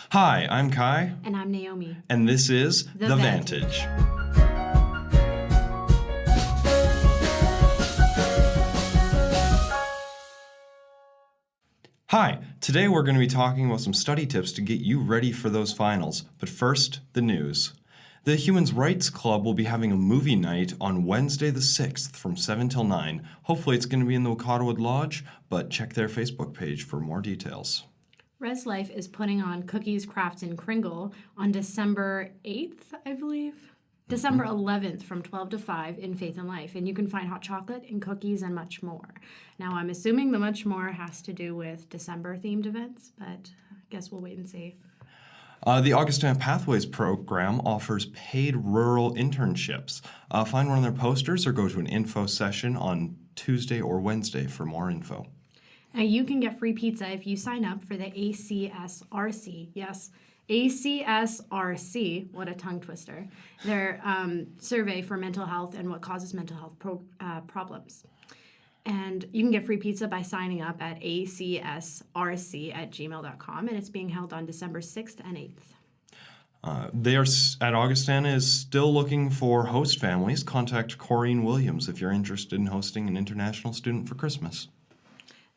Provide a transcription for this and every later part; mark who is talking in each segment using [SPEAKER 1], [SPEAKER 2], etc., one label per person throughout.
[SPEAKER 1] Hi, I'm Kai.
[SPEAKER 2] And I'm Naomi.
[SPEAKER 1] And this is
[SPEAKER 2] The
[SPEAKER 1] Vantage. Hi, today we're going to be talking about some study tips to get you ready for those finals. But first, the news. The Human Rights Club will be having a movie night on Wednesday the 6th from 7 till 9. Hopefully it's going to be in the Wakatawood Lodge, but check their Facebook page for more details.
[SPEAKER 2] Res Life is putting on Cookies, Crafts, and Kringle on December 8th, I believe. December 11th from 12 to 5 in Faith and Life. And you can find hot chocolate and cookies and much more. Now, I'm assuming the much more has to do with December-themed events, but I guess we'll wait and see.
[SPEAKER 1] The Augustana Pathways program offers paid rural internships. Find one of their posters or go to an info session on Tuesday or Wednesday for more info.
[SPEAKER 2] Now, you can get free pizza if you sign up for the acsrc. Yes, acsrc, what a tongue twister. Their survey for mental health and what causes mental health problems. And you can get free pizza by signing up at acsrc@gmail.com, and it's being held on December 6th and 8th.
[SPEAKER 1] They are at Augustana is still looking for host families. Contact Corrine Williams if you're interested in hosting an international student for Christmas.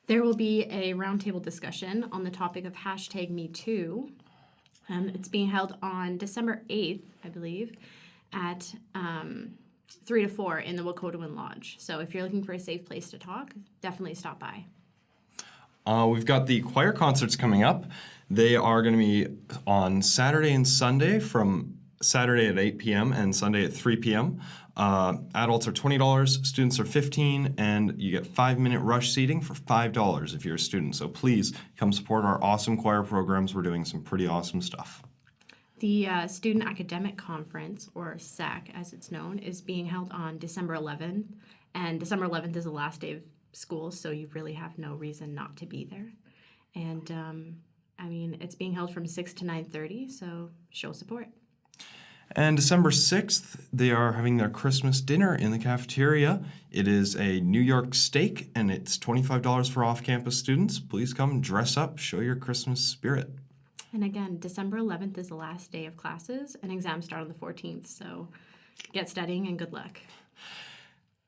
[SPEAKER 2] There will be a roundtable discussion on the topic of #MeToo. It's being held on December 8th, I believe, at 3 to 4 in the Wakatawood Lodge. So if you're looking for a safe place to talk, definitely stop by.
[SPEAKER 1] We've got the choir concerts coming up. They are going to be on Saturday and Sunday, from Saturday at 8 p.m. and Sunday at 3 p.m. Adults are $20, students are $15, and you get 5-minute rush seating for $5 if you're a student. So please come support our awesome choir programs. We're doing some pretty awesome stuff.
[SPEAKER 2] The Student Academic Conference, or SAC as it's known, is being held on December 11th. And December 11th is the last day of school, so you really have no reason not to be there. And, it's being held from 6 to 9:30, so show support.
[SPEAKER 1] And December 6th, they are having their Christmas dinner in the cafeteria. It is a New York steak, and it's $25 for off-campus students. Please come dress up, show your Christmas spirit.
[SPEAKER 2] And again, December 11th is the last day of classes, and exams start on the 14th, so get studying and good luck.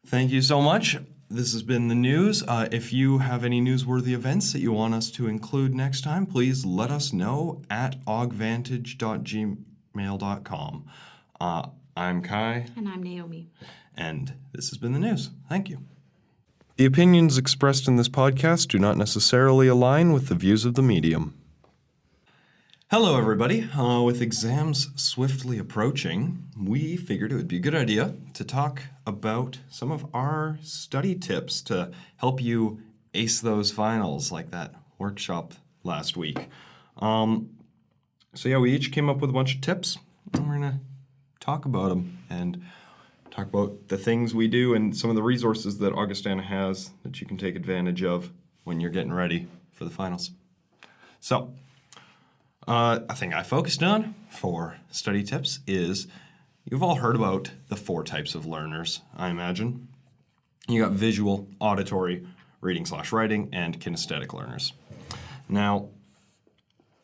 [SPEAKER 1] Thank you so much. This has been the news. If you have any newsworthy events that you want us to include next time, please let us know at augvantage.gmail.com. I'm Kai.
[SPEAKER 2] And I'm Naomi.
[SPEAKER 1] And this has been the news. Thank you. The opinions expressed in this podcast do not necessarily align with the views of the medium. Hello, everybody. With exams swiftly approaching, we figured it would be a good idea to talk about some of our study tips to help you ace those finals, like that workshop last week. We each came up with a bunch of tips, and we're going to talk about them and talk about the things we do and some of the resources that Augustana has that you can take advantage of when you're getting ready for the finals. So, a thing I focused on for study tips is you've all heard about the 4 types of learners, I imagine. You got visual, auditory, reading/writing, and kinesthetic learners. Now,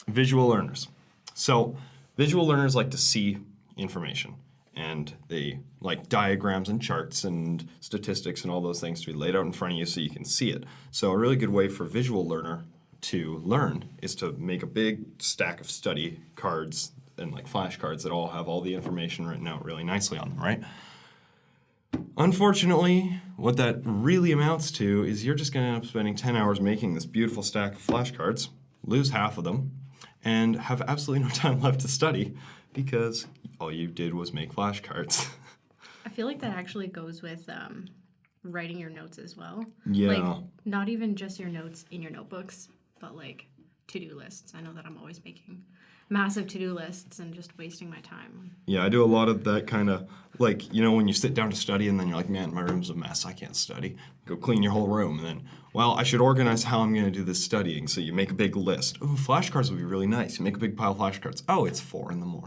[SPEAKER 1] visual learners. So, visual learners like to see information, and they like diagrams and charts and statistics and all those things to be laid out in front of you so you can see it. So, a really good way for a visual learner to learn is to make a big stack of study cards and like flashcards that all have all the information written out really nicely on them, right? Unfortunately, what that really amounts to is you're just going to end up spending 10 hours making this beautiful stack of flashcards, lose half of them, and have absolutely no time left to study because all you did was make flashcards.
[SPEAKER 2] I feel like that actually goes with writing your notes as well.
[SPEAKER 1] Yeah.
[SPEAKER 2] Like, not even just your notes in your notebooks, but like to-do lists. I know that I'm always making massive to-do lists and just wasting my time.
[SPEAKER 1] Yeah, I do a lot of that kind of, like, when you sit down to study and then you're like, man, my room's a mess, I can't study. Go clean your whole room. And then, well, I should organize how I'm going to do this studying. So you make a big list. Oh, flashcards would be really nice. You make a big pile of flashcards. Oh, it's 4 a.m.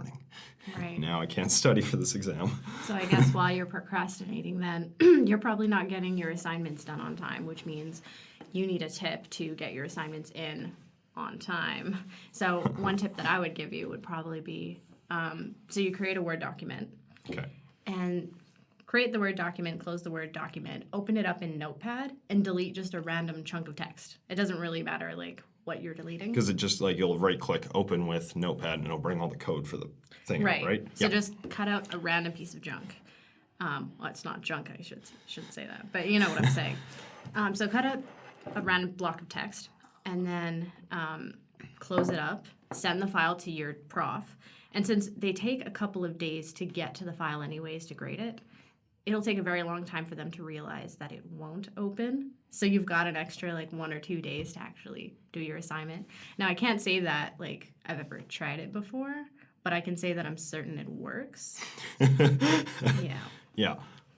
[SPEAKER 2] Right.
[SPEAKER 1] Now I can't study for this exam.
[SPEAKER 2] So I guess while you're procrastinating, then you're probably not getting your assignments done on time, which means you need a tip to get your assignments in on time. So one tip that I would give you would probably be, so you create a Word document.
[SPEAKER 1] Okay.
[SPEAKER 2] And create the Word document, close the Word document, open it up in Notepad, and delete just a random chunk of text. It doesn't really matter, like, what you're deleting.
[SPEAKER 1] Because it just, like, you'll right-click, open with Notepad, and it'll bring all the code for the thing up, right?
[SPEAKER 2] So just cut out a random piece of junk. Well, it's not junk, I shouldn't say that, but you know what I'm saying. So cut out a random block of text, and then close it up, send the file to your prof. And since they take a couple of days to get to the file anyways to grade it, it'll take a very long time for them to realize that it won't open. So you've got an extra like 1 or 2 days to actually do your assignment. Now, I can't say that like I've ever tried it before, but I can say that I'm certain it works. Yeah.
[SPEAKER 1] Yeah,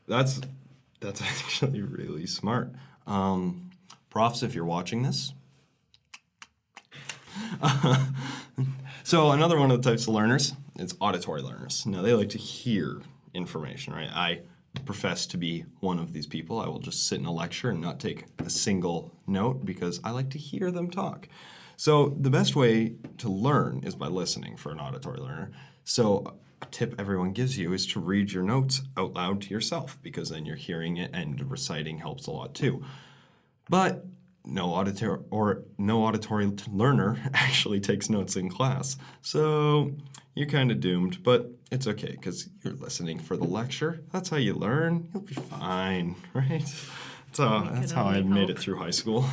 [SPEAKER 1] that's actually really smart. Profs, if you're watching this. So another one of the types of learners is auditory learners. Now, they like to hear information, right? I profess to be one of these people. I will just sit in a lecture and not take a single note because I like to hear them talk. So the best way to learn is by listening for an auditory learner. So a tip everyone gives you is to read your notes out loud to yourself because then you're hearing it and reciting helps a lot too. But no auditory learner actually takes notes in class. So you're kind of doomed, but it's okay because you're listening for the lecture. That's how you learn. You'll be fine, right? That's how I made it through high school.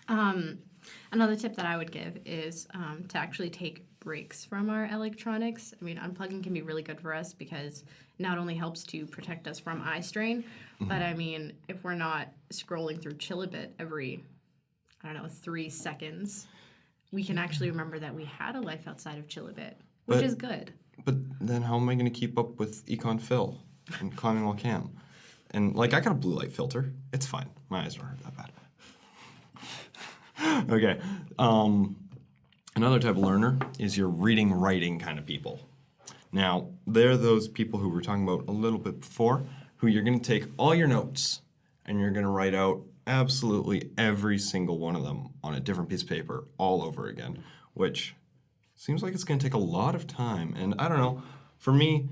[SPEAKER 2] Another tip that I would give is to actually take breaks from our electronics. I mean, unplugging can be really good for us because it not only helps to protect us from eye strain, but I mean, if we're not scrolling through Chillabit every, 3 seconds, we can actually remember that we had a life outside of Chillabit, which is good.
[SPEAKER 1] But then how am I going to keep up with Econ Phil and Climbing While Cam? And, like, I got a blue light filter. It's fine. My eyes don't hurt that bad. Okay. Another type of learner is your reading, writing kind of people. Now, they're those people who we were talking about a little bit before, who you're going to take all your notes and you're going to write out absolutely every single one of them on a different piece of paper all over again, which seems like it's going to take a lot of time. And I don't know, for me,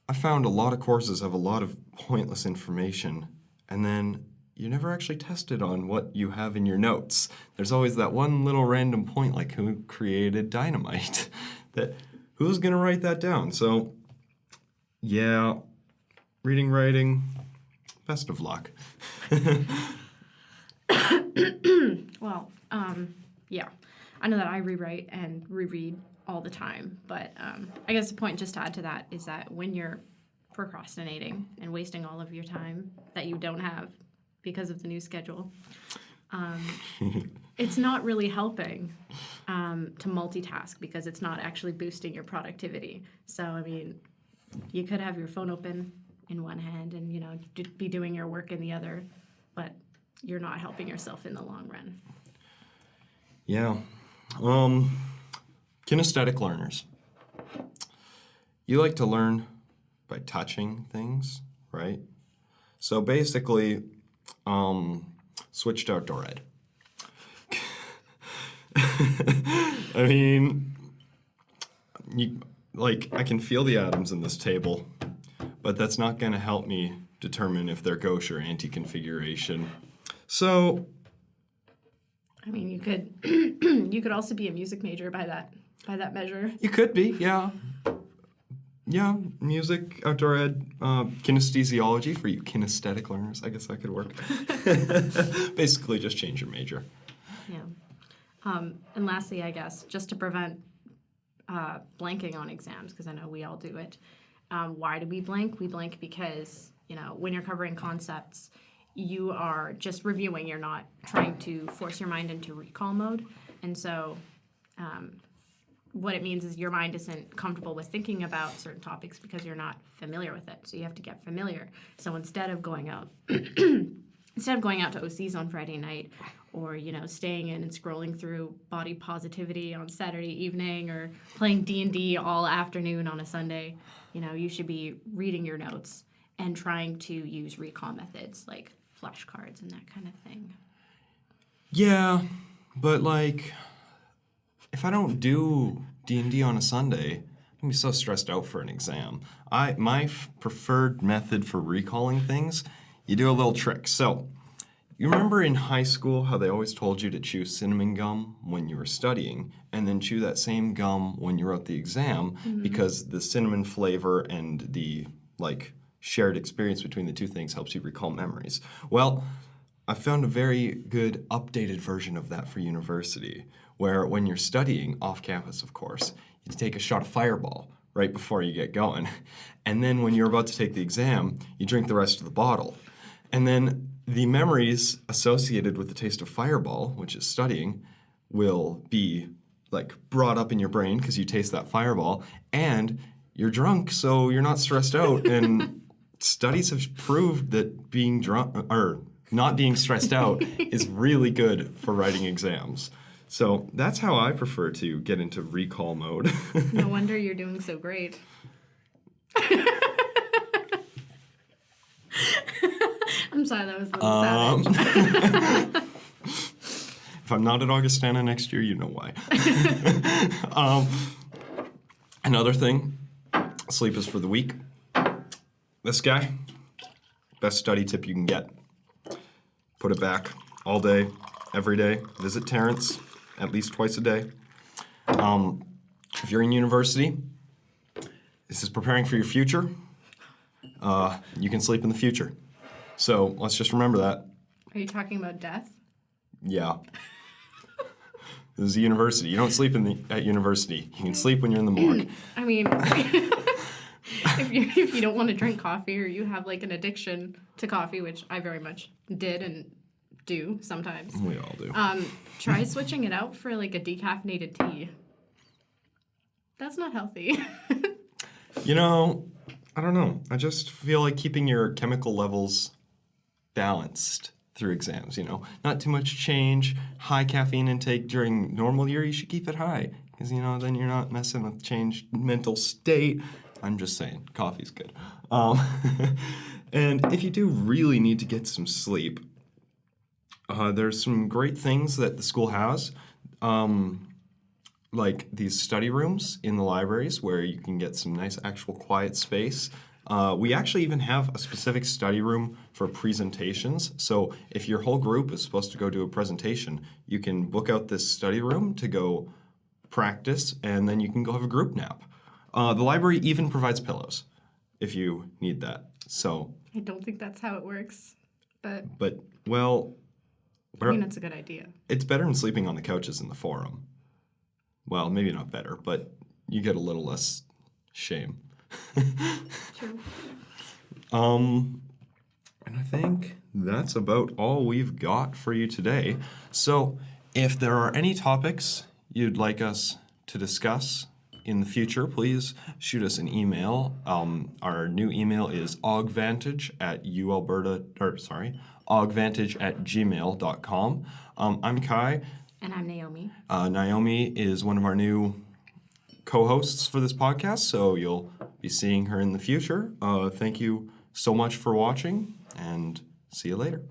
[SPEAKER 1] I found a lot of courses have a lot of pointless information, and then you never actually tested on what you have in your notes. There's always that one little random point, like who created dynamite, that who's going to write that down? So, yeah, reading, writing, best of luck.
[SPEAKER 2] Well, yeah, I know that I rewrite and reread all the time, but I guess the point just to add to that is that when you're procrastinating and wasting all of your time that you don't have because of the new schedule, it's not really helping to multitask because it's not actually boosting your productivity. So, I mean, you could have your phone open in one hand and, be doing your work in the other, but you're not helping yourself in the long run.
[SPEAKER 1] Yeah. Kinesthetic learners. You like to learn by touching things, right? So basically, switch to outdoor ed. I mean, I can feel the atoms in this table, but that's not going to help me determine if they're gauche or anti-configuration. So,
[SPEAKER 2] I mean, you could you could also be a music major by that measure.
[SPEAKER 1] You could be, yeah. Yeah, music, outdoor ed, kinesthesiology for you kinesthetic learners. I guess that could work. Basically, just change your major.
[SPEAKER 2] Yeah. And lastly, I guess, just to prevent blanking on exams, because I know we all do it. Why do we blank? We blank because, when you're covering concepts, you are just reviewing. You're not trying to force your mind into recall mode. And so what it means is your mind isn't comfortable with thinking about certain topics because you're not familiar with it. So you have to get familiar. So instead of going out to OCs on Friday night or, staying in and scrolling through body positivity on Saturday evening or playing D&D all afternoon on a Sunday, you should be reading your notes and trying to use recall methods like flashcards and that kind of thing.
[SPEAKER 1] Yeah, But like, if I don't do D&D on a Sunday, I'm gonna be so stressed out for an exam. My preferred method for recalling things, you do a little trick. So, you remember in high school how they always told you to chew cinnamon gum when you were studying, and then chew that same gum when you wrote the exam, because the cinnamon flavor and the like shared experience between the two things helps you recall memories. Well, I found a very good updated version of that for university, where when you're studying off campus, of course, you take a shot of Fireball right before you get going. And then when you're about to take the exam, you drink the rest of the bottle. And then the memories associated with the taste of Fireball, which is studying, will be like brought up in your brain because you taste that Fireball, and you're drunk, so you're not stressed out. And studies have proved that being drunk or not being stressed out is really good for writing exams. So that's how I prefer to get into recall mode.
[SPEAKER 2] No wonder you're doing so great. I'm sorry, that was a little savage.
[SPEAKER 1] If I'm not at Augustana next year, you know why. Another thing, sleep is for the weak. This guy, best study tip you can get. Put it back all day, every day. Visit Terrence at least twice a day. If you're in university, this is preparing for your future. You can sleep in the future. So let's just remember that.
[SPEAKER 2] Are you talking about death?
[SPEAKER 1] Yeah. This is a university. You don't sleep at university. You can sleep when you're in the morgue.
[SPEAKER 2] I mean, if you don't want to drink coffee, or you have like an addiction to coffee, which I very much did and do sometimes.
[SPEAKER 1] We all do.
[SPEAKER 2] Try switching it out for like a decaffeinated tea. That's not healthy.
[SPEAKER 1] You know, I don't know. I just feel like keeping your chemical levels balanced through exams, you know. Not too much change, high caffeine intake during normal year, you should keep it high. Because, you know, then you're not messing with changed mental state. I'm just saying, coffee's good. And if you do really need to get some sleep, there's some great things that the school has. Like these study rooms in the libraries where you can get some nice actual quiet space. We actually even have a specific study room for presentations. So if your whole group is supposed to go do a presentation, you can book out this study room to go practice, and then you can go have a group nap. The library even provides pillows if you need that. So
[SPEAKER 2] I don't think that's how it works, but
[SPEAKER 1] well,
[SPEAKER 2] I mean, it's a good idea.
[SPEAKER 1] it's better than sleeping on the couches in the forum. Well, maybe not better, but you get a little less shame.
[SPEAKER 2] True.
[SPEAKER 1] And I think that's about all we've got for you today. So if there are any topics you'd like us to discuss in the future, please shoot us an email. Our new email is augvantage@gmail.com. I'm Kai.
[SPEAKER 2] And I'm Naomi.
[SPEAKER 1] Naomi is one of our new co-hosts for this podcast, so you'll be seeing her in the future. Thank you so much for watching, and see you later.